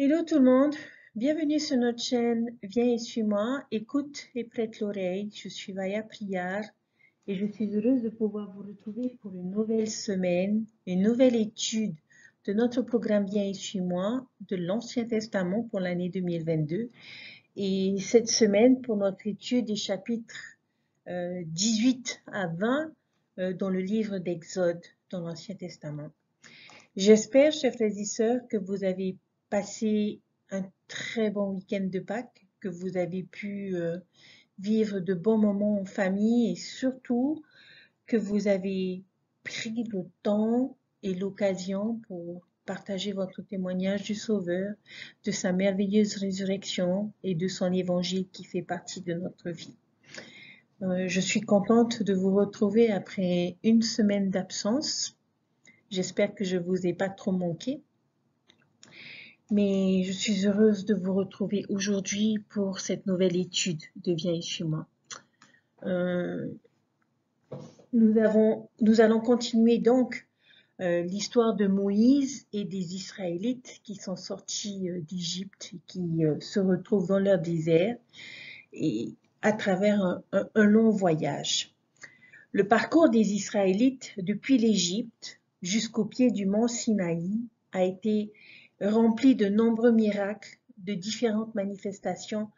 Hello tout le monde, bienvenue sur notre chaîne Viens et suis-moi, écoute et prête l'oreille. Je suis Vaya Priar et je suis heureuse de pouvoir vous retrouver pour une nouvelle semaine, une nouvelle étude de notre programme Viens et suis-moi de l'Ancien Testament pour l'année 2022. Et cette semaine, pour notre étude des chapitres 18 à 20 dans le livre d'Exode dans l'Ancien Testament. J'espère, chers frères et sœurs, que vous avez passé un très bon week-end de Pâques, que vous avez pu vivre de bons moments en famille et surtout que vous avez pris le temps et l'occasion pour partager votre témoignage du Sauveur, de sa merveilleuse résurrection et de son évangile qui fait partie de notre vie. Je suis contente de vous retrouver après une semaine d'absence. J'espère que je vous ai pas trop manqué. Mais je suis heureuse de vous retrouver aujourd'hui pour cette nouvelle étude de Viens et suis-moi. Nous allons continuer donc l'histoire de Moïse et des Israélites qui sont sortis d'Égypte et qui se retrouvent dans leur désert et à travers un long voyage. Le parcours des Israélites depuis l'Égypte jusqu'au pied du mont Sinaï a été rempli de nombreux miracles, de différentes manifestations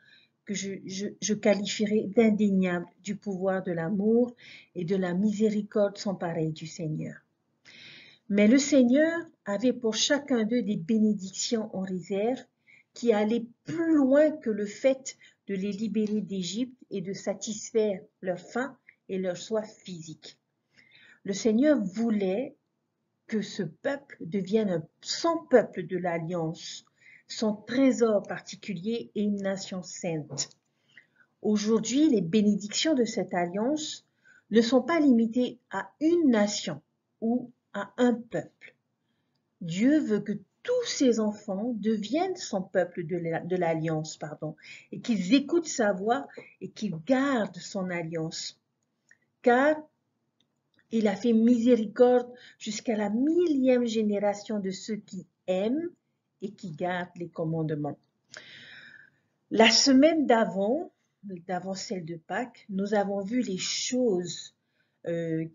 que je qualifierais d'indéniables du pouvoir de l'amour et de la miséricorde sans pareil du Seigneur. Mais le Seigneur avait pour chacun d'eux des bénédictions en réserve qui allaient plus loin que le fait de les libérer d'Égypte et de satisfaire leur faim et leur soif physique. Le Seigneur voulait que ce peuple devienne son peuple de l'Alliance, son trésor particulier et une nation sainte. Aujourd'hui, les bénédictions de cette alliance ne sont pas limitées à une nation ou à un peuple. Dieu veut que tous ses enfants deviennent son peuple de l'alliance, et qu'ils écoutent sa voix et qu'ils gardent son alliance. Car il a fait miséricorde jusqu'à la 1000e génération de ceux qui aiment et qui gardent les commandements. La semaine d'avant celle de Pâques, nous avons vu les choses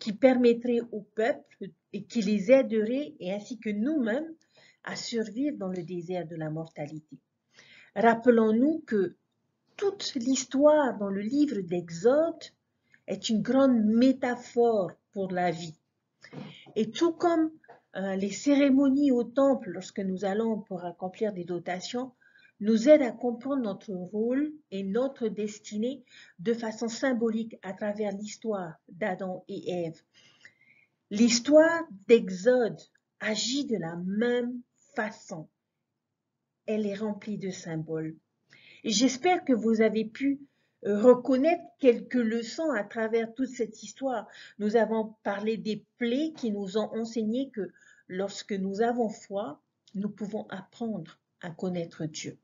qui permettraient au peuple et qui les aideraient, et ainsi que nous-mêmes, à survivre dans le désert de la mortalité. Rappelons-nous que toute l'histoire dans le livre d'Exode est une grande métaphore pour la vie. Et tout comme les cérémonies au temple, lorsque nous allons pour accomplir des dotations, nous aident à comprendre notre rôle et notre destinée de façon symbolique à travers l'histoire d'Adam et Ève. L'histoire d'Exode agit de la même façon. Elle est remplie de symboles. Et j'espère que vous avez pu reconnaître quelques leçons à travers toute cette histoire. Nous avons parlé des plaies qui nous ont enseigné que lorsque nous avons foi, nous pouvons apprendre à connaître Dieu.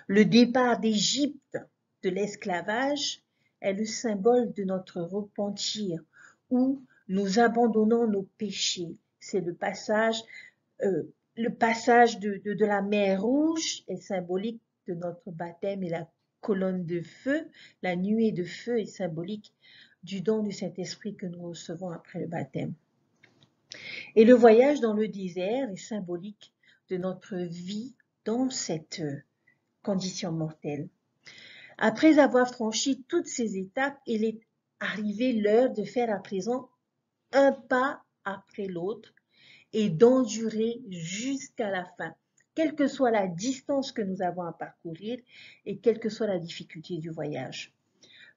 Le départ d'Égypte, de l'esclavage, est le symbole de notre repentir, où nous abandonnons nos péchés. C'est le passage de la mer Rouge est symbolique de notre baptême et la colonne de feu, la nuée de feu est symbolique du don du Saint-Esprit que nous recevons après le baptême. Et le voyage dans le désert est symbolique de notre vie dans cette condition mortelle. Après avoir franchi toutes ces étapes, il est arrivé l'heure de faire à présent un pas après l'autre et d'endurer jusqu'à la fin, quelle que soit la distance que nous avons à parcourir et quelle que soit la difficulté du voyage.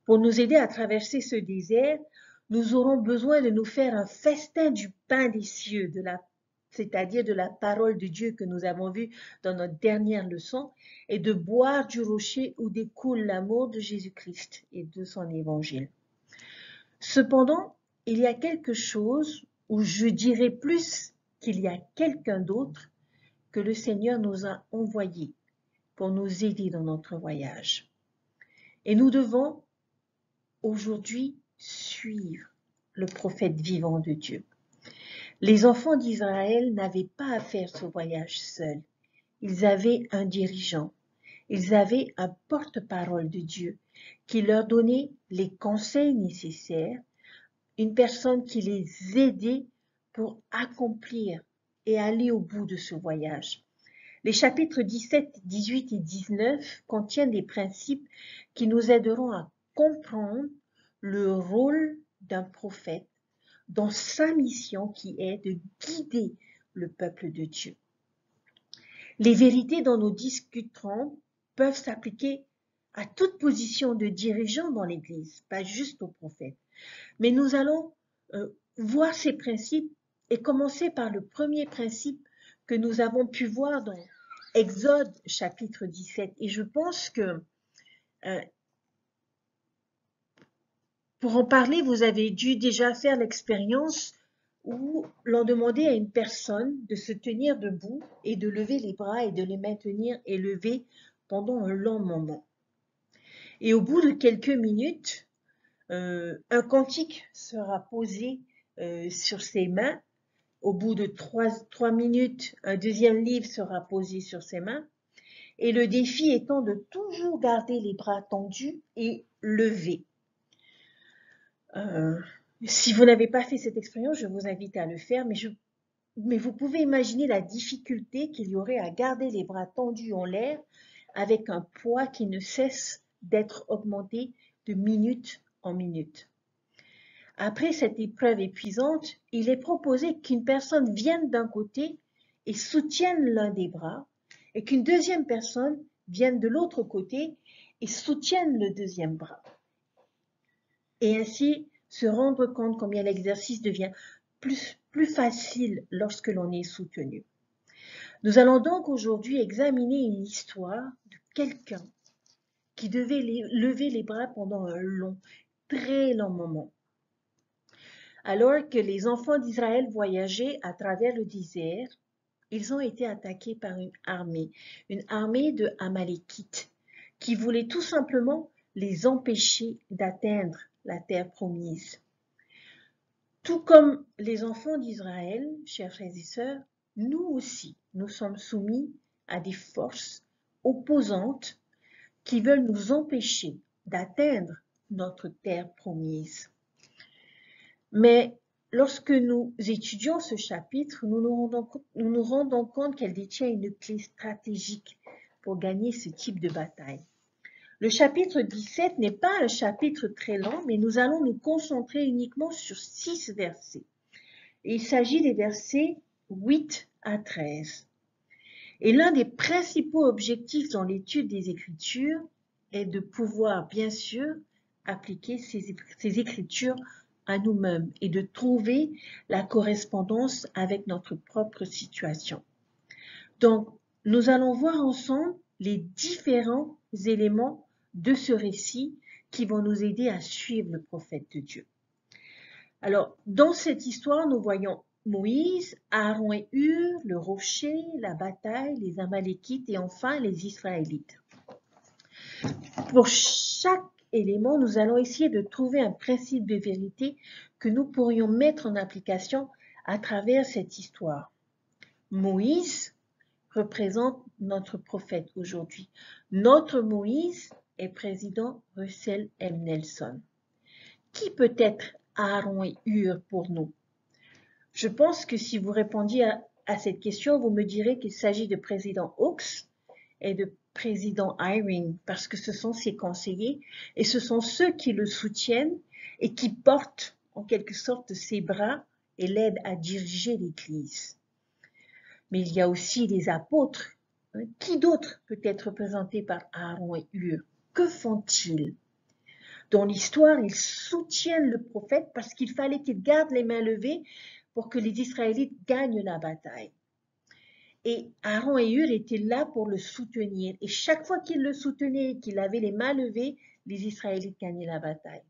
Pour nous aider à traverser ce désert, nous aurons besoin de nous faire un festin du pain des cieux, c'est-à-dire de la parole de Dieu que nous avons vue dans notre dernière leçon, et de boire du rocher où découle l'amour de Jésus-Christ et de son évangile. Cependant, il y a quelque chose, ou je dirais plus qu'il y a quelqu'un d'autre que le Seigneur nous a envoyé pour nous aider dans notre voyage. Et nous devons aujourd'hui suivre le prophète vivant de Dieu. Les enfants d'Israël n'avaient pas à faire ce voyage seuls. ils avaient un dirigeant, ils avaient un porte-parole de Dieu qui leur donnait les conseils nécessaires, une personne qui les aidait pour accomplir et aller au bout de ce voyage. Les chapitres 17, 18 et 19 contiennent des principes qui nous aideront à comprendre le rôle d'un prophète dans sa mission qui est de guider le peuple de Dieu. Les vérités dont nous discuterons peuvent s'appliquer à toute position de dirigeant dans l'Église, pas juste aux prophètes. Mais nous allons voir ces principes et commencer par le premier principe que nous avons pu voir dans Exode chapitre 17. Et je pense que pour en parler, vous avez dû déjà faire l'expérience où l'on demandait à une personne de se tenir debout et de lever les bras et de les maintenir élevés pendant un long moment. Et au bout de quelques minutes, un cantique sera posé sur ses mains. Au bout de 3 minutes, un deuxième livre sera posé sur ses mains. Et le défi étant de toujours garder les bras tendus et levés. Si vous n'avez pas fait cette expérience, je vous invite à le faire, mais vous pouvez imaginer la difficulté qu'il y aurait à garder les bras tendus en l'air avec un poids qui ne cesse d'être augmenté de minute en minute. Après cette épreuve épuisante, il est proposé qu'une personne vienne d'un côté et soutienne l'un des bras, et qu'une deuxième personne vienne de l'autre côté et soutienne le deuxième bras. Et ainsi se rendre compte combien l'exercice devient plus facile lorsque l'on est soutenu. Nous allons donc aujourd'hui examiner une histoire de quelqu'un qui devait lever les bras pendant un long, très long moment. Alors que les enfants d'Israël voyageaient à travers le désert, ils ont été attaqués par une armée de Amalékites, qui voulait tout simplement les empêcher d'atteindre la terre promise. Tout comme les enfants d'Israël, chers frères et sœurs, nous aussi, nous sommes soumis à des forces opposantes qui veulent nous empêcher d'atteindre notre terre promise. Mais lorsque nous étudions ce chapitre, nous nous rendons compte qu'elle détient une clé stratégique pour gagner ce type de bataille. Le chapitre 17 n'est pas un chapitre très long, mais nous allons nous concentrer uniquement sur 6 versets. Il s'agit des versets 8 à 13. Et l'un des principaux objectifs dans l'étude des Écritures est de pouvoir, bien sûr, appliquer ces Écritures à nous-mêmes et de trouver la correspondance avec notre propre situation. Donc, nous allons voir ensemble les différents éléments de ce récit qui vont nous aider à suivre le prophète de Dieu. Alors, dans cette histoire, nous voyons Moïse, Aaron et Hur, le rocher, la bataille, les Amalékites et enfin les Israélites. Pour chaque élément, nous allons essayer de trouver un principe de vérité que nous pourrions mettre en application à travers cette histoire. Moïse représente notre prophète aujourd'hui. Notre Moïse est président Russell M. Nelson. Qui peut être Aaron et Hur pour nous? Je pense que si vous répondiez à cette question, vous me direz qu'il s'agit de président Hawks et de président Eyring, parce que ce sont ses conseillers et ce sont ceux qui le soutiennent et qui portent en quelque sorte ses bras et l'aident à diriger l'Église. Mais il y a aussi les apôtres. Qui d'autre peut être représenté par Aaron et Hur? Que font-ils? Dans l'histoire, ils soutiennent le prophète parce qu'il fallait qu'il garde les mains levées pour que les Israélites gagnent la bataille. Et Aaron et Hur étaient là pour le soutenir. Et chaque fois qu'il le soutenait et qu'il avait les mains levées, les Israélites gagnaient la bataille.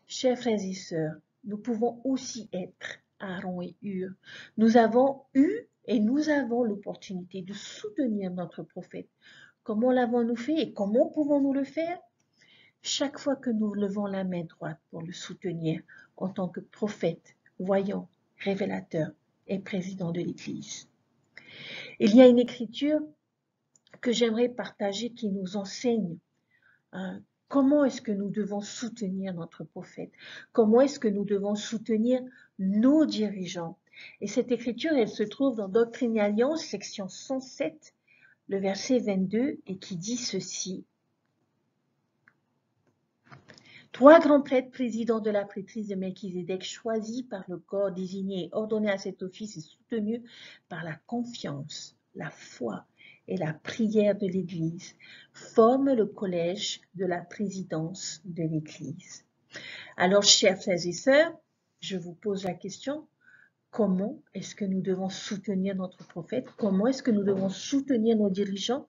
Chers frères et sœurs, nous pouvons aussi être Aaron et Hur. Nous avons eu et nous avons l'opportunité de soutenir notre prophète. Comment l'avons-nous fait et comment pouvons-nous le faire? Chaque fois que nous levons la main droite pour le soutenir en tant que prophète, voyant, révélateur et président de l'Église. Il y a une écriture que j'aimerais partager qui nous enseigne hein, comment est-ce que nous devons soutenir notre prophète, comment est-ce que nous devons soutenir nos dirigeants. Et cette écriture, elle se trouve dans Doctrine et Alliance, section 107, le verset 22, et qui dit ceci. 3 grands prêtres présidents de la prêtrise de Melchizedek, choisis par le corps, désignés et ordonnés à cet office et soutenus par la confiance, la foi et la prière de l'Église, forment le collège de la présidence de l'Église. Alors, chers frères et sœurs, je vous pose la question, comment est-ce que nous devons soutenir notre prophète? Comment est-ce que nous devons soutenir nos dirigeants?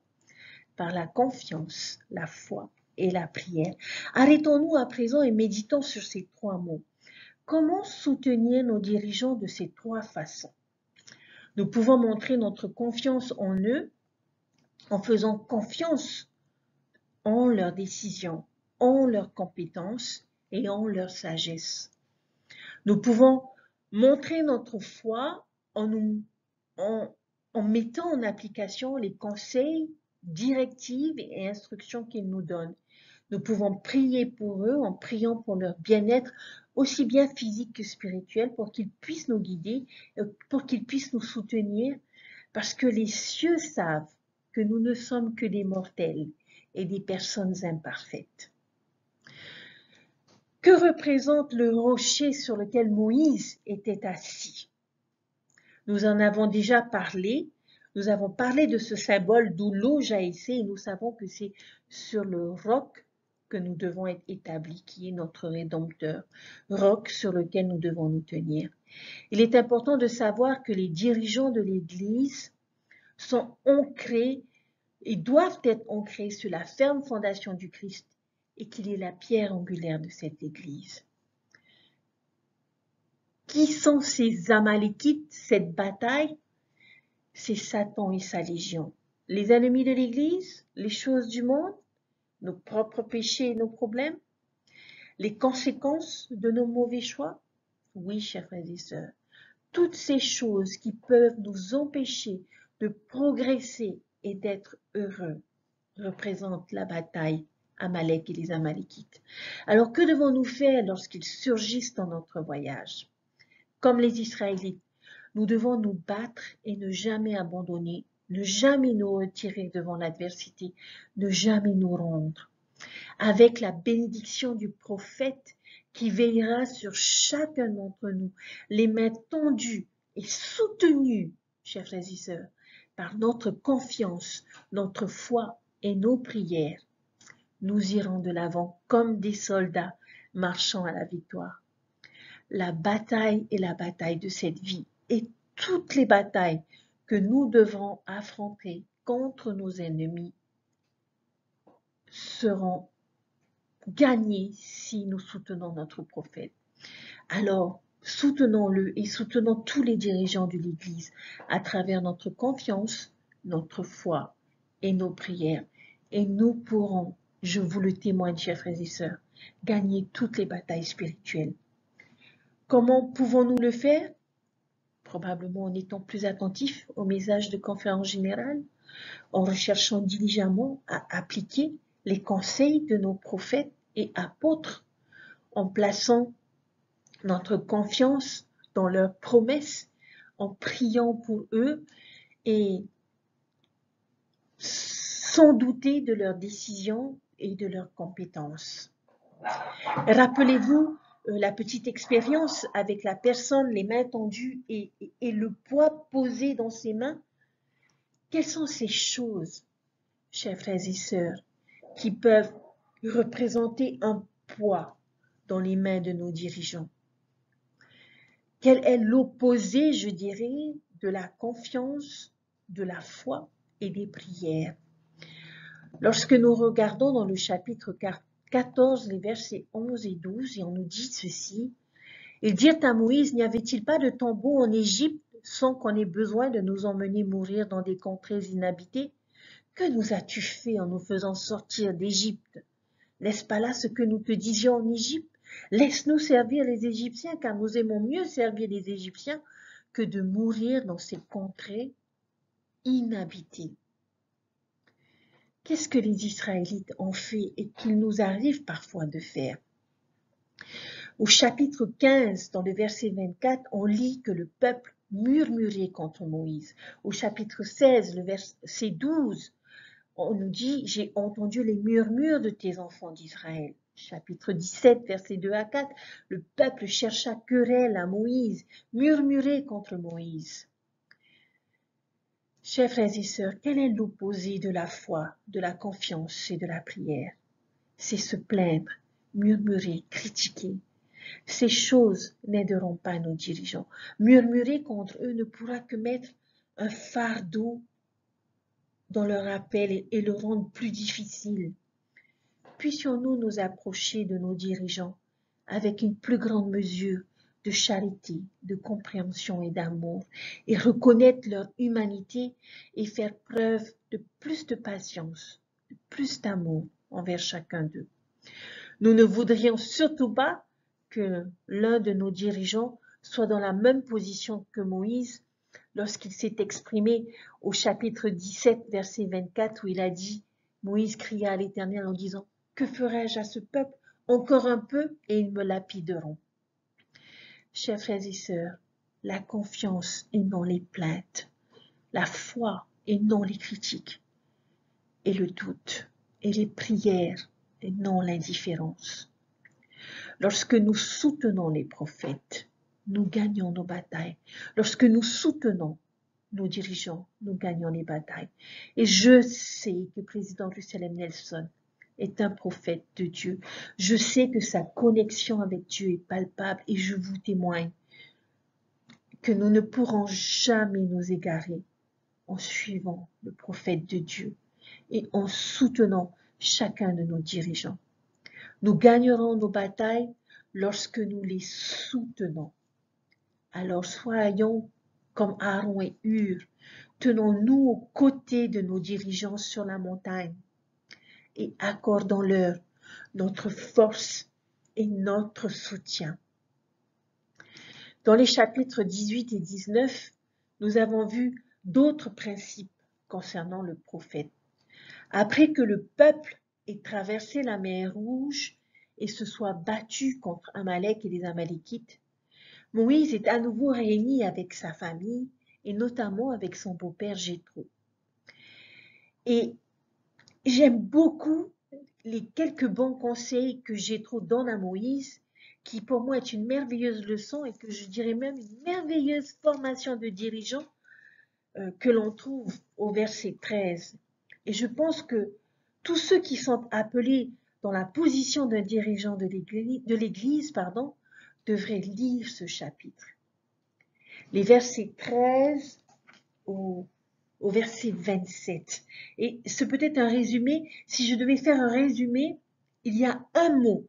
Par la confiance, la foi et la prière. Arrêtons-nous à présent et méditons sur ces 3 mots. Comment soutenir nos dirigeants de ces 3 façons? Nous pouvons montrer notre confiance en eux en faisant confiance en leurs décisions, en leurs compétences et en leur sagesse. Nous pouvons montrer notre foi en mettant en application les conseils, directives et instructions qu'ils nous donnent. Nous pouvons prier pour eux en priant pour leur bien-être, aussi bien physique que spirituel, pour qu'ils puissent nous guider, pour qu'ils puissent nous soutenir, parce que les cieux savent que nous ne sommes que des mortels et des personnes imparfaites. Que représente le rocher sur lequel Moïse était assis? Nous en avons déjà parlé. Nous avons parlé de ce symbole d'où l'eau jaillissait et nous savons que c'est sur le roc que nous devons être établis, qui est notre Rédempteur, roc sur lequel nous devons nous tenir. Il est important de savoir que les dirigeants de l'Église sont ancrés et doivent être ancrés sur la ferme fondation du Christ et qu'il est la pierre angulaire de cette Église. Qui sont ces Amalékites, cette bataille? C'est Satan et sa légion. Les ennemis de l'Église, les choses du monde, nos propres péchés et nos problèmes, les conséquences de nos mauvais choix. Oui, chers frères et sœurs, toutes ces choses qui peuvent nous empêcher de progresser et d'être heureux représentent la bataille Amalek et les Amalékites. Alors que devons-nous faire lorsqu'ils surgissent dans notre voyage? Comme les Israélites, nous devons nous battre et ne jamais abandonner, ne jamais nous retirer devant l'adversité, ne jamais nous rendre. Avec la bénédiction du prophète qui veillera sur chacun d'entre nous, les mains tendues et soutenues, chers frères et sœurs, par notre confiance, notre foi et nos prières, nous irons de l'avant comme des soldats marchant à la victoire. La bataille est la bataille de cette vie et toutes les batailles que nous devrons affronter contre nos ennemis seront gagnées si nous soutenons notre prophète. Alors, soutenons-le et soutenons tous les dirigeants de l'Église à travers notre confiance, notre foi et nos prières. Et nous pourrons, je vous le témoigne, chers frères et sœurs, gagner toutes les batailles spirituelles. Comment pouvons-nous le faire? Probablement en étant plus attentifs au message de conférence générale, en recherchant diligemment à appliquer les conseils de nos prophètes et apôtres, en plaçant notre confiance dans leurs promesses, en priant pour eux et sans douter de leurs décisions et de leurs compétences. Rappelez-vous la petite expérience avec la personne, les mains tendues et le poids posé dans ses mains. Quelles sont ces choses, chers frères et sœurs, qui peuvent représenter un poids dans les mains de nos dirigeants? Quel est l'opposé, je dirais, de la confiance, de la foi et des prières? Lorsque nous regardons dans le chapitre 14, les versets 11 et 12, et on nous dit ceci, « Ils dirent à Moïse, n'y avait-il pas de tombeau en Égypte sans qu'on ait besoin de nous emmener mourir dans des contrées inhabitées? Que nous as-tu fait en nous faisant sortir d'Égypte? N'est-ce pas là ce que nous te disions en Égypte? Laisse-nous servir les Égyptiens, car nous aimons mieux servir les Égyptiens que de mourir dans ces contrées inhabitées. » qu'est-ce que les Israélites ont fait et qu'il nous arrive parfois de faire? Au chapitre 15, dans le verset 24, on lit que le peuple murmurait contre Moïse. Au chapitre 16, le verset 12, on nous dit « J'ai entendu les murmures de tes enfants d'Israël ». Chapitre 17, versets 2 à 4, le peuple chercha querelle à Moïse, murmurait contre Moïse. Chers frères et sœurs, quel est l'opposé de la foi, de la confiance et de la prière? C'est se plaindre, murmurer, critiquer. Ces choses n'aideront pas nos dirigeants. Murmurer contre eux ne pourra que mettre un fardeau dans leur appel et le rendre plus difficile. Puissions-nous nous approcher de nos dirigeants avec une plus grande mesure de charité, de compréhension et d'amour, et reconnaître leur humanité et faire preuve de plus de patience, de plus d'amour envers chacun d'eux. Nous ne voudrions surtout pas que l'un de nos dirigeants soit dans la même position que Moïse lorsqu'il s'est exprimé au chapitre 17, verset 24, où il a dit, Moïse cria à l'Éternel en disant, « Que ferai-je à ce peuple? Encore un peu et ils me lapideront. » Chers frères et sœurs, la confiance et non les plaintes, la foi et non les critiques, et le doute et les prières et non l'indifférence. Lorsque nous soutenons les prophètes, nous gagnons nos batailles. Lorsque nous soutenons nos dirigeants, nous gagnons les batailles. Et je sais que le président Russell M. Nelson est un prophète de Dieu. Je sais que sa connexion avec Dieu est palpable et je vous témoigne que nous ne pourrons jamais nous égarer en suivant le prophète de Dieu et en soutenant chacun de nos dirigeants. Nous gagnerons nos batailles lorsque nous les soutenons. Alors soyons comme Aaron et Hur, tenons-nous aux côtés de nos dirigeants sur la montagne et accordons-leur notre force et notre soutien. Dans les chapitres 18 et 19, nous avons vu d'autres principes concernant le prophète. Après que le peuple ait traversé la mer Rouge et se soit battu contre Amalek et les Amalékites, Moïse est à nouveau réuni avec sa famille et notamment avec son beau-père Jéthro. Et j'aime beaucoup les quelques bons conseils que Jéthro donne à Moïse, qui pour moi est une merveilleuse leçon et que je dirais même une merveilleuse formation de dirigeant que l'on trouve au verset 13. Et je pense que tous ceux qui sont appelés dans la position d'un dirigeant de l'Église, devraient lire ce chapitre. Les versets 13 au verset 27. Et c'est peut-être un résumé. Si je devais faire un résumé, il y a un mot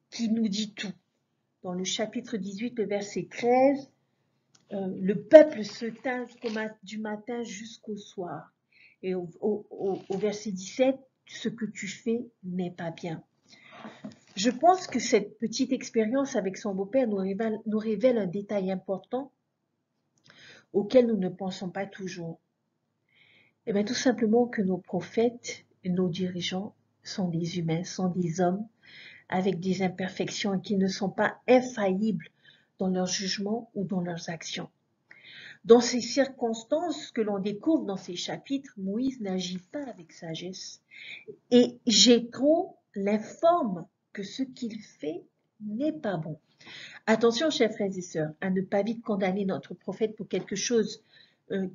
qui nous dit tout. Dans le chapitre 18, le verset 13, le peuple se tint du matin jusqu'au soir. Et au verset 17, ce que tu fais n'est pas bien. Je pense que cette petite expérience avec son beau-père nous révèle un détail important auquel nous ne pensons pas toujours. Eh bien, tout simplement que nos prophètes, nos dirigeants sont des humains, sont des hommes avec des imperfections et qui ne sont pas infaillibles dans leur jugement ou dans leurs actions. Dans ces circonstances que l'on découvre dans ces chapitres, Moïse n'agit pas avec sagesse et Jéthro l'informe que ce qu'il fait n'est pas bon. Attention, chers frères et sœurs, à ne pas vite condamner notre prophète pour quelque chose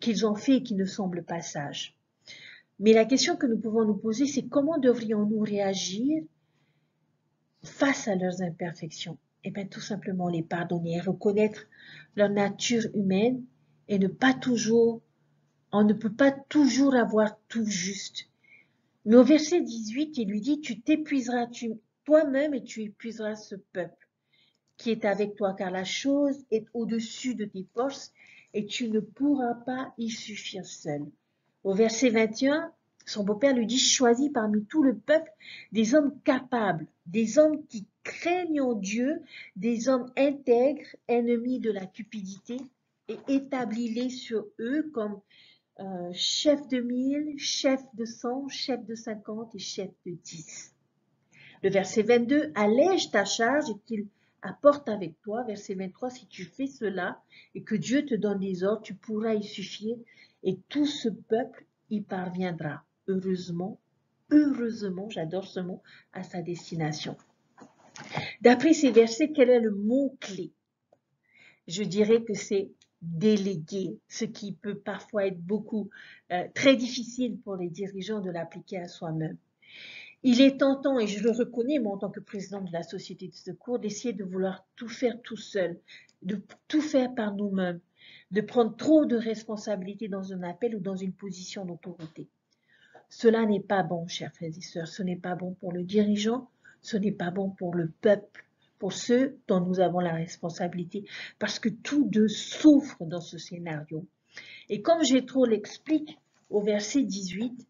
qu'ils ont fait et qui ne semble pas sage. Mais la question que nous pouvons nous poser, c'est comment devrions-nous réagir face à leurs imperfections? Eh bien, tout simplement les pardonner, reconnaître leur nature humaine et on ne peut pas toujours avoir tout juste. Mais au verset 18, il lui dit, tu t'épuiseras toi-même et tu épuiseras ce peuple qui est avec toi, car la chose est au-dessus de tes forces et tu ne pourras pas y suffire seul. Au verset 21, son beau-père lui dit, choisis parmi tout le peuple des hommes capables, des hommes qui craignent Dieu, des hommes intègres, ennemis de la cupidité, et établis-les sur eux comme chef de 1000, chef de 100, chef de 50 et chef de 10. Le verset 22, allège ta charge et qu'il apporte avec toi. Verset 23, si tu fais cela et que Dieu te donne des ordres, tu pourras y suffire et tout ce peuple y parviendra. Heureusement, j'adore ce mot, à sa destination. D'après ces versets, quel est le mot-clé? Je dirais que c'est déléguer, ce qui peut parfois être très difficile pour les dirigeants de l'appliquer à soi-même. Il est tentant, et je le reconnais moi en tant que président de la société de secours, d'essayer de vouloir tout faire tout seul, de tout faire par nous-mêmes, de prendre trop de responsabilités dans un appel ou dans une position d'autorité. Cela n'est pas bon, chers frères et sœurs, ce n'est pas bon pour le dirigeant, ce n'est pas bon pour le peuple, pour ceux dont nous avons la responsabilité, parce que tous deux souffrent dans ce scénario. Et comme Jétro l'explique au verset 18,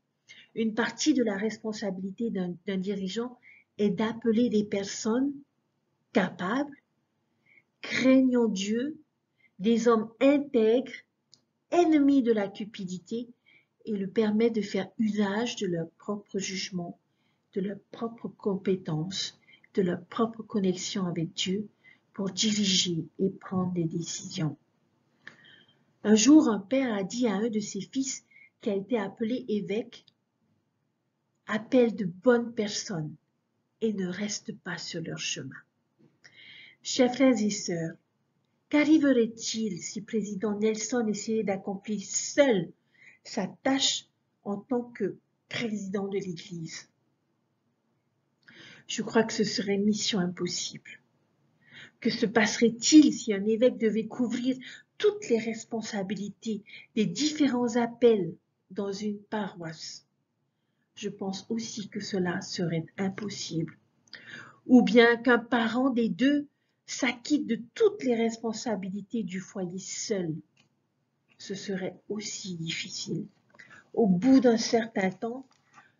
une partie de la responsabilité d'un dirigeant est d'appeler des personnes capables, craignant Dieu, des hommes intègres, ennemis de la cupidité, et le permet de faire usage de leur propre jugement, de leur propre compétence, de leur propre connexion avec Dieu pour diriger et prendre des décisions. Un jour, un père a dit à un de ses fils qui a été appelé évêque, « Appelle de bonnes personnes et ne reste pas sur leur chemin. » Chers frères et sœurs, qu'arriverait-il si président Nelson essayait d'accomplir seul sa tâche en tant que président de l'Église? Je crois que ce serait mission impossible. Que se passerait-il si un évêque devait couvrir toutes les responsabilités des différents appels dans une paroisse? Je pense aussi que cela serait impossible. Ou bien qu'un parent des deux s'acquitte de toutes les responsabilités du foyer seul. Ce serait aussi difficile. Au bout d'un certain temps,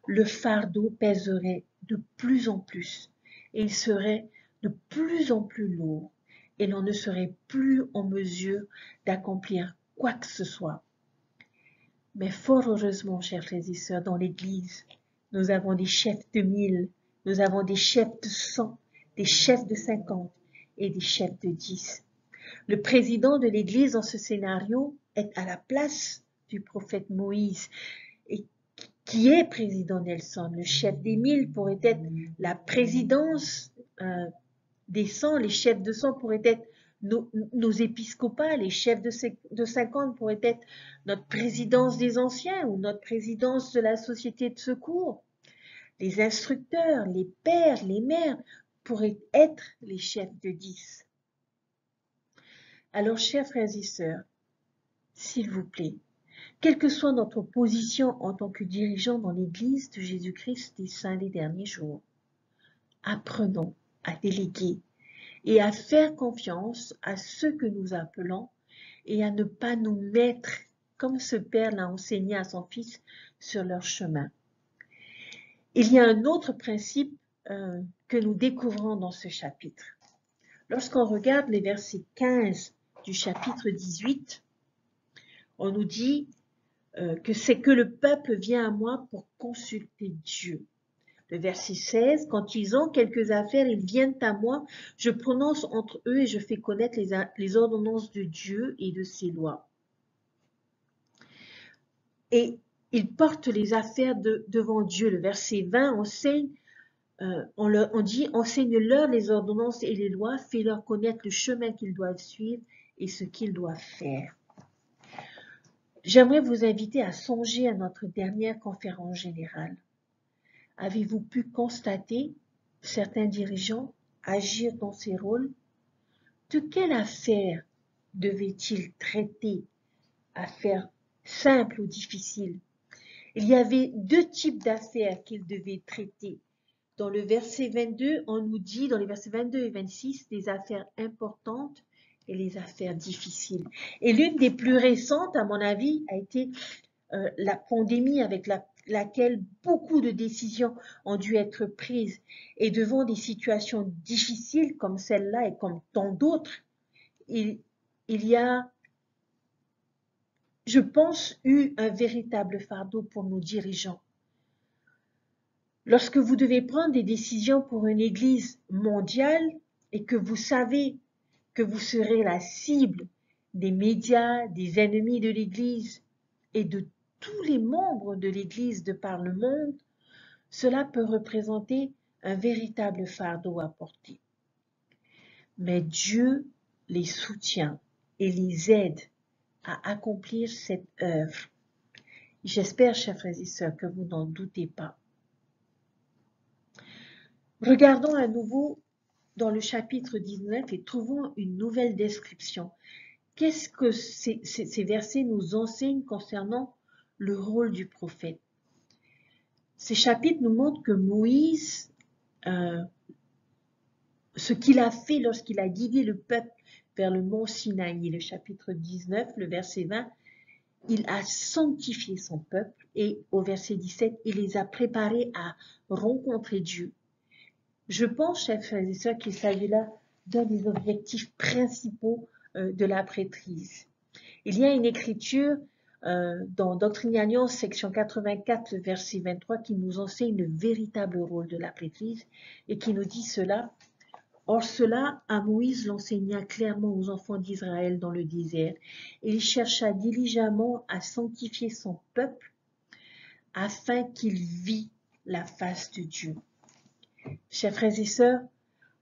le fardeau pèserait de plus en plus et il serait de plus en plus lourd et l'on ne serait plus en mesure d'accomplir quoi que ce soit. Mais fort heureusement, chers frères et sœurs, dans l'Église, nous avons des chefs de 1000, nous avons des chefs de 100, des chefs de 50 et des chefs de 10. Le président de l'Église dans ce scénario est à la place du prophète Moïse. Et qui est président Nelson? Le chef des 1000 pourrait être la présidence des 100, les chefs de 100 pourraient être nos épiscopats, les chefs de 50 pourraient être notre présidence des anciens ou notre présidence de la société de secours. Les instructeurs, les pères, les mères pourraient être les chefs de 10. Alors, chers frères et sœurs, s'il vous plaît, quelle que soit notre position en tant que dirigeants dans l'Église de Jésus-Christ des saints des derniers jours, apprenons à déléguer et à faire confiance à ceux que nous appelons et à ne pas nous mettre, comme ce père l'a enseigné à son fils, sur leur chemin. Il y a un autre principe que nous découvrons dans ce chapitre. Lorsqu'on regarde les versets 15 du chapitre 18, on nous dit que c'est que le peuple vient à moi pour consulter Dieu. Le verset 16, quand ils ont quelques affaires, ils viennent à moi, je prononce entre eux et je fais connaître les ordonnances de Dieu et de ses lois. Et ils portent les affaires devant Dieu. Le verset 20 enseigne, on dit, enseigne-leur les ordonnances et les lois, fais-leur connaître le chemin qu'ils doivent suivre et ce qu'ils doivent faire. J'aimerais vous inviter à songer à notre dernière conférence générale. Avez-vous pu constater certains dirigeants agir dans ces rôles? De quelle affaire devaient-ils traiter? Affaires simples ou difficiles? Il y avait deux types d'affaires qu'ils devaient traiter. Dans le verset 22, on nous dit, dans les versets 22 et 26, des affaires importantes et les affaires difficiles. Et l'une des plus récentes, à mon avis, a été la pandémie avec laquelle beaucoup de décisions ont dû être prises. Et devant des situations difficiles comme celle-là et comme tant d'autres, il y a je pense, eu un véritable fardeau pour nos dirigeants. Lorsque vous devez prendre des décisions pour une Église mondiale et que vous savez que vous serez la cible des médias, des ennemis de l'Église et de tous les membres de l'Église de par le monde, cela peut représenter un véritable fardeau à porter. Mais Dieu les soutient et les aide à accomplir cette œuvre. J'espère, chers frères et sœurs, que vous n'en doutez pas. Regardons à nouveau dans le chapitre 19 et trouvons une nouvelle description. Qu'est-ce que ces versets nous enseignent concernant le rôle du prophète? Ces chapitres nous montrent que Moïse, ce qu'il a fait lorsqu'il a guidé le peuple vers le mont Sinaï, le chapitre 19, le verset 20, il a sanctifié son peuple et au verset 17, il les a préparés à rencontrer Dieu. Je pense, chers frères et sœurs, qu'il s'agit là d'un des objectifs principaux de la prêtrise. Il y a une écriture dans Doctrine et Alliance, section 84, verset 23, qui nous enseigne le véritable rôle de la prêtrise et qui nous dit cela. Or cela, à Moïse l'enseigna clairement aux enfants d'Israël dans le désert, et il chercha diligemment à sanctifier son peuple afin qu'il vît la face de Dieu. Chers frères et sœurs,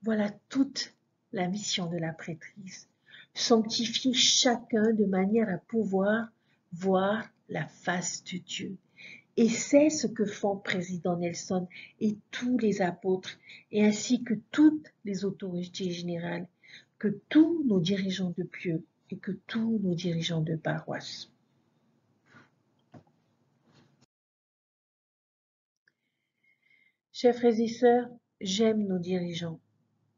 voilà toute la mission de la prêtrise. Sanctifier chacun de manière à pouvoir voir la face de Dieu. Et c'est ce que font président Nelson et tous les apôtres, et ainsi que toutes les autorités générales, que tous nos dirigeants de pieux et que tous nos dirigeants de paroisse. Chers frères et sœurs, j'aime nos dirigeants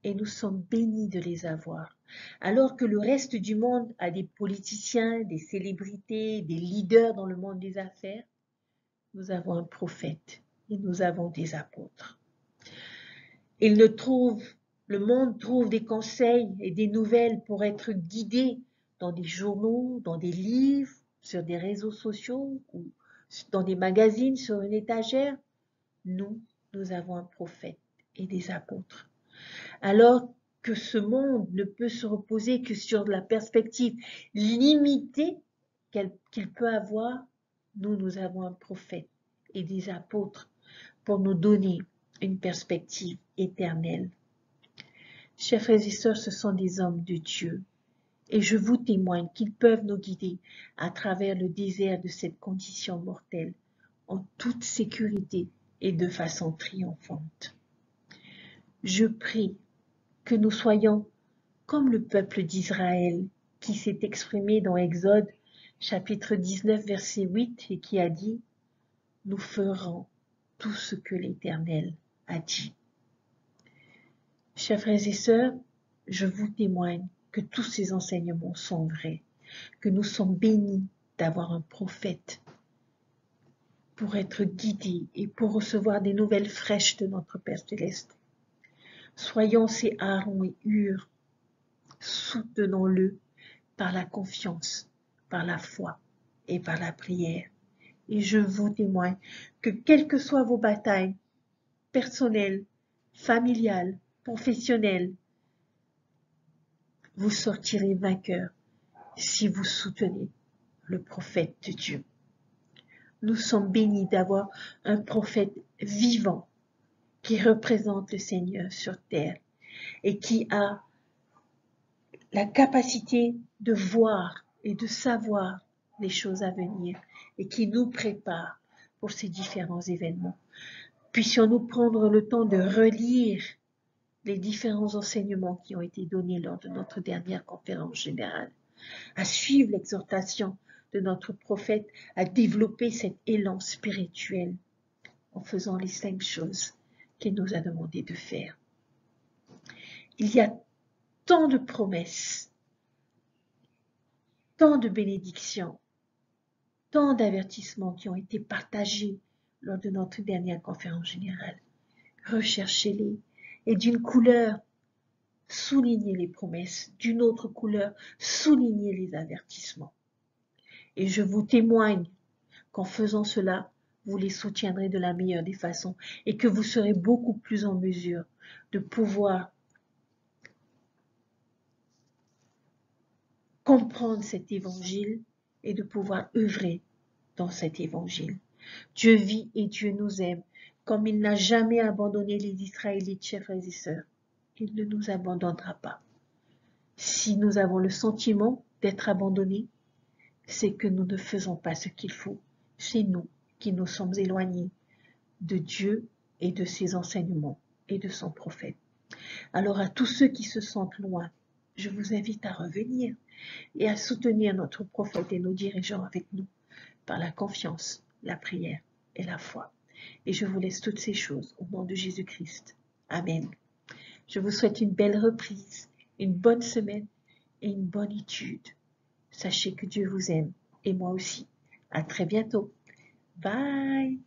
et nous sommes bénis de les avoir. Alors que le reste du monde a des politiciens, des célébrités, des leaders dans le monde des affaires, nous avons un prophète et nous avons des apôtres. Le monde trouve des conseils et des nouvelles pour être guidé dans des journaux, dans des livres, sur des réseaux sociaux ou dans des magazines sur une étagère. Nous avons un prophète et des apôtres. Alors que ce monde ne peut se reposer que sur la perspective limitée qu'il peut avoir, nous avons un prophète et des apôtres pour nous donner une perspective éternelle. Chers frères et sœurs, ce sont des hommes de Dieu et je vous témoigne qu'ils peuvent nous guider à travers le désert de cette condition mortelle en toute sécurité et de façon triomphante. Je prie que nous soyons comme le peuple d'Israël qui s'est exprimé dans Exode chapitre 19 verset 8 et qui a dit « Nous ferons tout ce que l'Éternel a dit ». Chers frères et sœurs, je vous témoigne que tous ces enseignements sont vrais, que nous sommes bénis d'avoir un prophète pour être guidés et pour recevoir des nouvelles fraîches de notre Père céleste. Soyons ces Aaron et Hur, soutenons-le par la confiance, par la foi et par la prière. Et je vous témoigne que quelles que soient vos batailles personnelles, familiales, professionnelles, vous sortirez vainqueur si vous soutenez le prophète de Dieu. Nous sommes bénis d'avoir un prophète vivant qui représente le Seigneur sur terre et qui a la capacité de voir et de savoir les choses à venir et qui nous prépare pour ces différents événements. Puissions-nous prendre le temps de relire les différents enseignements qui ont été donnés lors de notre dernière conférence générale, à suivre l'exhortation de notre prophète à développer cet élan spirituel en faisant les 5 choses qu'il nous a demandé de faire. Il y a tant de promesses, tant de bénédictions, tant d'avertissements qui ont été partagés lors de notre dernière conférence générale. Recherchez-les et d'une couleur, soulignez les promesses, d'une autre couleur, soulignez les avertissements. Et je vous témoigne qu'en faisant cela, vous les soutiendrez de la meilleure des façons et que vous serez beaucoup plus en mesure de pouvoir comprendre cet évangile et de pouvoir œuvrer dans cet évangile. Dieu vit et Dieu nous aime. Comme il n'a jamais abandonné les Israélites, chers frères et sœurs, il ne nous abandonnera pas. Si nous avons le sentiment d'être abandonnés, c'est que nous ne faisons pas ce qu'il faut. C'est nous qui nous sommes éloignés de Dieu et de ses enseignements et de son prophète. Alors à tous ceux qui se sentent loin, je vous invite à revenir et à soutenir notre prophète et nos dirigeants avec nous par la confiance, la prière et la foi. Et je vous laisse toutes ces choses au nom de Jésus-Christ. Amen. Je vous souhaite une belle reprise, une bonne semaine et une bonne étude. Sachez que Dieu vous aime et moi aussi. À très bientôt. Bye.